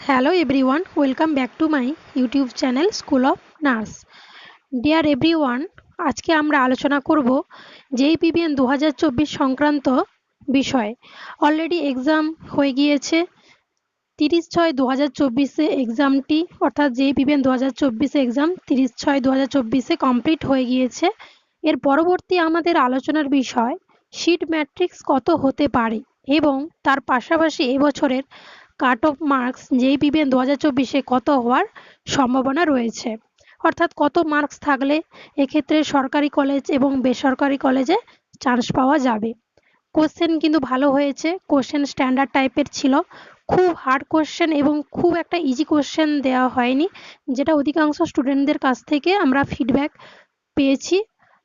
Hello everyone, welcome back to my YouTube channel School of Nurse. Dear everyone, আজকে আমরা আলোচনা করব JPBN 2024 সংক্রান্ত বিষয়। অলরেডি এক্সাম হয়ে গিয়েছে 30/6/2024 এক্সামটি অর্থাৎ JPBN 2024 এক্সাম 30/6/2024 কমপ্লিট হয়ে গিয়েছে। এর পরবর্তী আমাদের আলোচনার বিষয় শিট ম্যাট্রিক্স কত হতে পারে এবং তার পাশাপাশি এবছরের কাট অফ মার্কস JPBN 2024 কত হওয়ার সম্ভাবনা রয়েছে, অর্থাৎ কত মার্কস থাকলে এক্ষেত্রে সরকারি কলেজ এবং বেসরকারি কলেজে চান্স পাওয়া যাবে। কোশ্চেন কিন্তু ভালো হয়েছে, কোশ্চেন স্ট্যান্ডার্ড টাইপের ছিল, খুব হার্ড কোশ্চেন এবং খুব একটা ইজি কোশ্চেন দেওয়া হয়নি, যেটা অধিকাংশ স্টুডেন্টদের কাছ থেকে আমরা ফিডব্যাক পেয়েছি।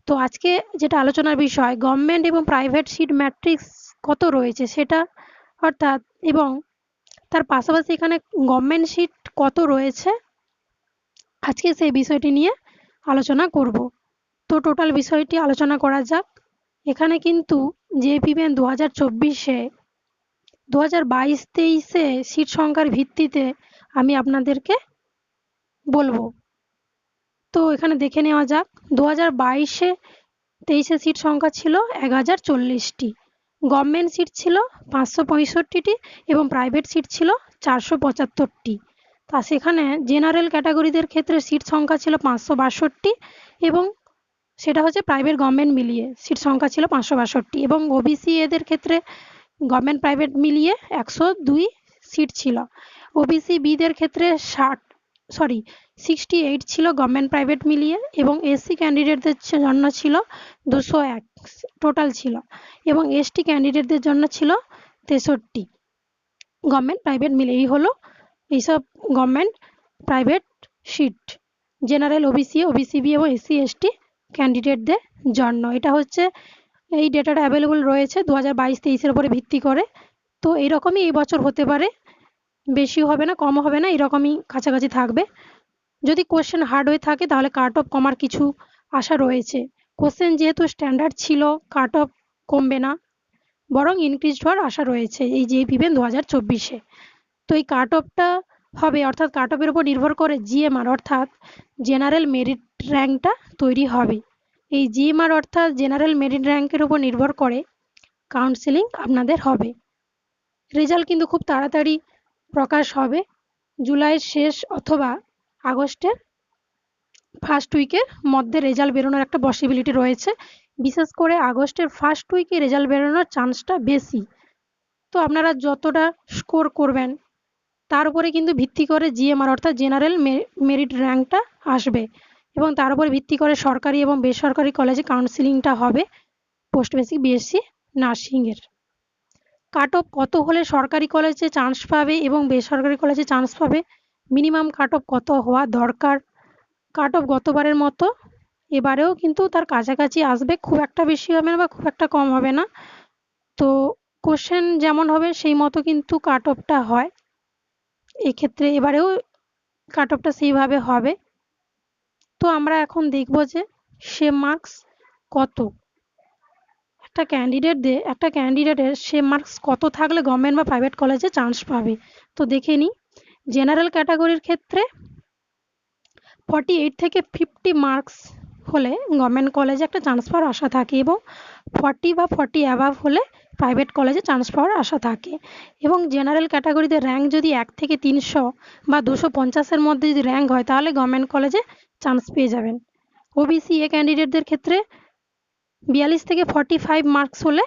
তো আজকে যেটা আলোচনার বিষয় গভর্নমেন্ট এবং প্রাইভেট সিট ম্যাট্রিক্স কত রয়েছে সেটা, অর্থাৎ এবং তার পাশাপাশি এখানে গভর্নমেন্ট সিট কত রয়েছে, আজকে সেই বিষয়টি নিয়ে আলোচনা করব। তো টোটাল বিষয়টি আলোচনা করা যাক। এখানে কিন্তু JPBN 2024-এ 2022-23-এ সিট সংখ্যার ভিত্তিতে আমি আপনাদেরকে বলবো। তো এখানে দেখে নেওয়া যাক। 2022-এ 23-এ সিট সংখ্যা ছিল 1040টি, গভর্নমেন্ট সিট ছিল 565টি এবং প্রাইভেট সিট ছিল 475টি। তা সেখানে জেনারেল ক্যাটাগরিদের ক্ষেত্রে সিট সংখ্যা ছিল 562 এবং সেটা হচ্ছে প্রাইভেট গভর্নমেন্ট মিলিয়ে সিট সংখ্যা ছিল 562 এবং ওবিসি এদের ক্ষেত্রে গভর্নমেন্ট প্রাইভেট মিলিয়ে 102 সিট ছিল। ওবিসি বিদের ক্ষেত্রে 68 ছিল গভর্নমেন্ট প্রাইভেট মিলিয়ে এবং এসসি ক্যান্ডিডেটদের জন্য ছিল 201 টোটাল ছিল এবং এসটি ক্যান্ডিডেটদের জন্য ছিল 63 গভর্নমেন্ট প্রাইভেট মিলে। এই হলো এইসব government private seat general OBC OBC B এবং এসসি এসটি ক্যান্ডিডেটদের জন্য। এটা হচ্ছে এই ডেটাটা অ্যাভেলেবল রয়েছে 2022-23-এর উপরে ভিত্তি করে। তো এইরকমই এই বছর হতে পারে, বেশি হবে না কম হবে না, এরকমই কাছাকাছি থাকবে। যদি কোশ্চেন হার্ড হয়ে থাকে তাহলে কাট অফ কমার কিছু আশা রয়েছে। কোশ্চেন যেহেতু স্ট্যান্ডার্ড ছিল কাট অফ কমবে না, বরং ইনক্রিজড হওয়ার আশা রয়েছে এই JPBN 2024-এ। তো এই কাট অফটা হবে, অর্থাৎ কাট অফের উপর নির্ভর করে জিএমআর অর্থাৎ জেনারেল মেরিট র্যাঙ্কটা তৈরি হবে। এই জিএমআর অর্থাৎ জেনারেল মেরিট র্যাঙ্কের উপর নির্ভর করে কাউন্সেলিং আপনাদের হবে। রেজাল্ট কিন্তু খুব তাড়াতাড়ি প্রকাশ হবে, জুলাইয়ের শেষ অথবা আগস্টের ফার্স্ট উইকের মধ্যে রেজাল্ট বেরোনোর একটা পসিবিলিটি রয়েছে। বিশেষ করে আগস্টের ফার্স্ট উইকে রেজাল্ট বেরোনোর চান্সটা বেশি। তো আপনারা যতটা স্কোর করবেন তার উপরে কিন্তু ভিত্তি করে জিএমআর অর্থাৎ জেনারেল মেরিট র্যাঙ্কটা আসবে এবং তার উপরে ভিত্তি করে সরকারি এবং বেসরকারি কলেজে কাউন্সেলিংটা হবে পোস্ট বেসিক বিএসসি নার্সিংয়ের। কাট অফ কত হলে সরকারি কলেজে চান্স পাবে এবং বেসরকারি কলেজে চান্স পাবে, মিনিমাম কাট অফ কত হওয়া দরকার। কাট অফ গতবারের মতো এবারেও কিন্তু তার কাছাকাছি আসবে, খুব একটা বেশি হবে না বা খুব একটা কম হবে না। তো কোশ্চেন যেমন হবে সেই মতো কিন্তু কাট অফটা হয়, এক্ষেত্রে এবারেও কাট অফটা সেইভাবে হবে। তো আমরা এখন দেখব যে সেম মার্কস কত একটা ক্যান্ডিডেটের সেম মার্কস কত থাকলে গভর্নমেন্ট বা প্রাইভেট কলেজে চান্স পাবে। তো দেখে নিই। জেনারেল ক্যাটাগরির ক্ষেত্রে 48 থেকে 50 মার্কস হলে গভর্নমেন্ট কলেজে একটা চান্স পাওয়ার আশা থাকে এবং 40 বা 40 অ্যাবাভ হলে প্রাইভেট কলেজে চান্স পাওয়ার আশা থাকে। এবং জেনারেল ক্যাটাগরিতে র্যাঙ্ক যদি 1 থেকে 300 বা 250-এর মধ্যে যদি র্যাঙ্ক হয় তাহলে গভর্নমেন্ট কলেজে চান্স পেয়ে যাবেন। ওবিসি এ ক্যান্ডিডেটদের ক্ষেত্রে 42 থেকে 45 মার্কস হলে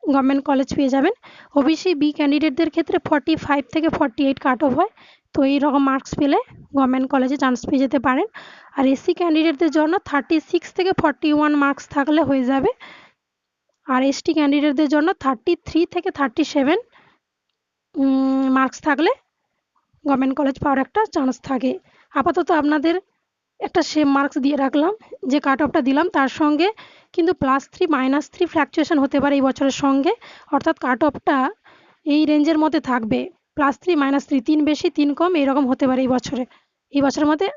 গভর্নমেন্ট কলেজ পেয়ে যাবেন। ওবিসি বি ক্যান্ডিডেটদের ক্ষেত্রে 45 থেকে 48 কাট অফ হয়। তো এইরকম মার্কস পেলে গভর্নমেন্ট কলেজে চান্স পেয়ে যেতে পারেন। আর এসসি ক্যান্ডিডেটদের জন্য 36 থেকে 41 মার্কস থাকলে হয়ে যাবে। আর এসটি ক্যান্ডিডেটদের জন্য 33 থেকে 37 মার্কস থাকলে গভর্নমেন্ট কলেজ পাওয়ার একটা চান্স থাকে। আপাতত আপনাদের একটা সেম মার্কস দিয়ে রাখলাম, যে কাট অফটা দিলাম তার সঙ্গে কিন্তু +3 -3 ফ্ল্যাকচুয়েশন হতে পারে এই বছরের সঙ্গে, অর্থাৎ কাট অফটা এই রেঞ্জের মধ্যে থাকবে। +3 -3, 3 বেশি 3 কম এরকম হতে পারে এই বছরের মধ্যে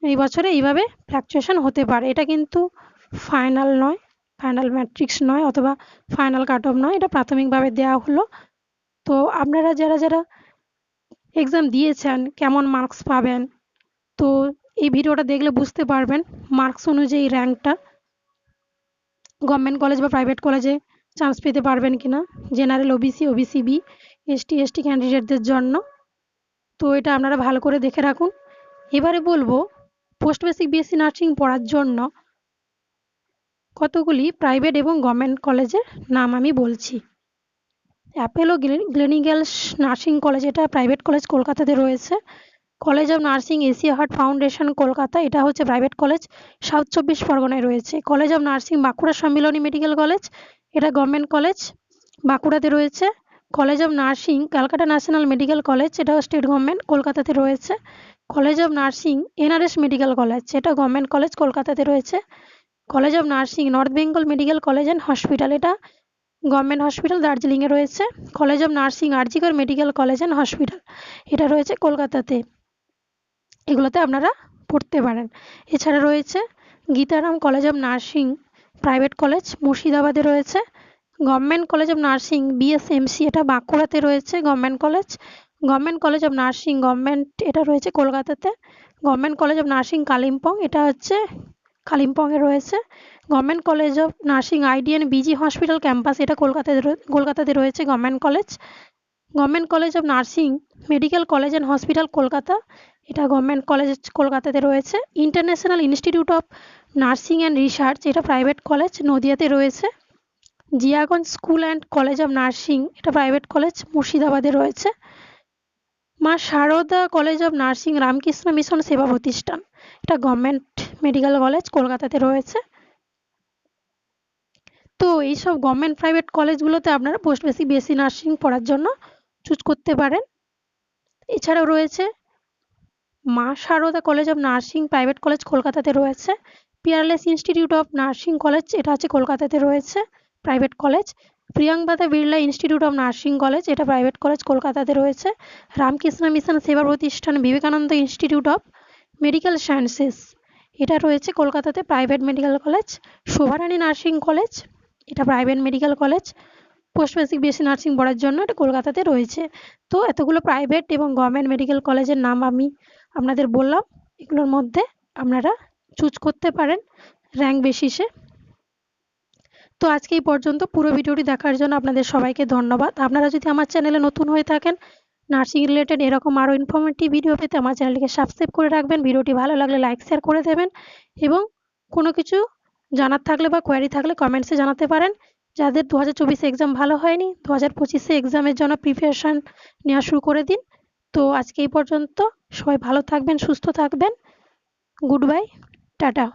এই বছরে এইভাবে ফ্ল্যাকচুয়েশন হতে পারে। এটা কিন্তু ফাইনাল নয়, ফাইনাল ম্যাট্রিক্স নয় অথবা ফাইনাল কাট অফ নয়, এটা প্রাথমিকভাবে দেওয়া হলো। তো আপনারা যারা এক্সাম দিয়েছেন কেমন মার্কস পাবেন। তো এই ভিডিওটা দেখলে বুঝতে পারবেন মার্কস অনুযায়ী র্যাঙ্কটা গভর্নমেন্ট কলেজ বা প্রাইভেট কলেজে চান্স পেতে পারবেন কিনা, general, OBC, OBC B, ST, ST ক্যান্ডিডেটদের জন্য। তো এটা আপনারা ভালো করে দেখে রাখুন। এবারে বলবো পোস্ট বেসিক বিএসসি নার্সিং পড়ার জন্য কতগুলি প্রাইভেট এবং গভর্নমেন্ট কলেজের নাম আমি বলছি। অ্যাপেলো গ্লেনিগেলস নার্সিং কলেজ, এটা প্রাইভেট কলেজ, কলকাতাতে রয়েছে। College of nursing Asia heart foundation, Kolkata, এটা হচ্ছে প্রাইভেট কলেজ, সাউথ 24 পরগনায় রয়েছে। College of nursing Bankura Sammilani medical college, এটা গভর্নমেন্ট কলেজ, বাঁকুড়াতে রয়েছে। College of nursing Calcutta national medical college, এটা স্টেট গভর্নমেন্ট, কলকাতাতে রয়েছে। College of nursing NRS medical college, এটা গভর্নমেন্ট কলেজ, কলকাতাতে রয়েছে। College of nursing north Bengal medical college and hospital, এটা government hospital, দার্জিলিংয়ে রয়েছে। College of nursing RG Kar medical college and hospital, এটা রয়েছে কলকাতাতে। এগুলোতে আপনারা পড়তে পারেন। এছাড়া রয়েছে Gitaram college of nursing private college, মুর্শিদাবাদে রয়েছে। Government college of nursing BSMC, এটা বাঁকুড়াতে রয়েছে, government college. Government college of nursing government, এটা রয়েছে কলকাতাতে। Government college of nursing Kalimpong, এটা হচ্ছে কালিম্পংয়ে রয়েছে। Government college of nursing IDN BG hospital campus, এটা কলকাতাতে রয়েছে, government college. Government college of nursing medical college and hospital, Kolkata, এটা গভর্নমেন্ট কলেজ, কলকাতাতে রয়েছে। International institute of nursing and research, এটা প্রাইভেট কলেজ, নদিয়াতে রয়েছে। Jiaganj school and college of nursing, এটা প্রাইভেট কলেজ, মুর্শিদাবাদে রয়েছে। Ma Sarada college of nursing Ramakrishna mission Seva Pratishthan, এটা গভর্নমেন্ট মেডিকেল কলেজ, কলকাতাতে রয়েছে। তো এইসব গভর্নমেন্ট প্রাইভেট কলেজগুলোতে আপনারা পোস্ট বেসিক বিএসসি নার্সিং পড়ার জন্য চুজ করতে পারেন। এছাড়াও রয়েছে Ma Sarada college of nursing private college, কলকাতাতে রয়েছে। Peerless institute of nursing college, এটা হচ্ছে কলকাতাতে রয়েছে, private college. Priyamvada Birla institute of nursing college, এটা প্রাইভেট কলেজ, কলকাতাতে রয়েছে। Ramakrishna mission Seva Pratishthan Vivekananda institute of medical sciences, এটা রয়েছে কলকাতাতে, private medical college. Shobharani nursing college, এটা private medical college, post basic BSc nursing পড়ার জন্য, এটা কলকাতাতে রয়েছে। তো এতগুলো প্রাইভেট এবং গভর্নমেন্ট মেডিকেল কলেজের নাম আমি আপনাদের বললাম। এগুলোর মধ্যে আপনারা চুজ করতে পারেন র্যাঙ্ক বেসিসে। তো আজকে এই পর্যন্ত। পুরো ভিডিওটি দেখার জন্য আপনাদের সবাইকে ধন্যবাদ। আপনারা যদি আমার চ্যানেলে নতুন হয়ে থাকেন, নার্সিং রিলেটেড এরকম আরও ইনফরমেটিভ ভিডিও পেতে আমার চ্যানেলটিকে সাবস্ক্রাইব করে রাখবেন। ভিডিওটি ভালো লাগলে লাইক, শেয়ার করে দেবেন এবং কোনো কিছু জানার থাকলে বা কোয়ারি থাকলে কমেন্টসে জানাতে পারেন। যাদের 2024 এক্সাম ভালো হয়নি, 2025 এক্সামের জন্য প্রিপারেশন নেওয়া শুরু করে দিন। তো আজকে এই পর্যন্ত। সবাই ভালো থাকবেন, সুস্থ থাকবেন। Good bye, tata.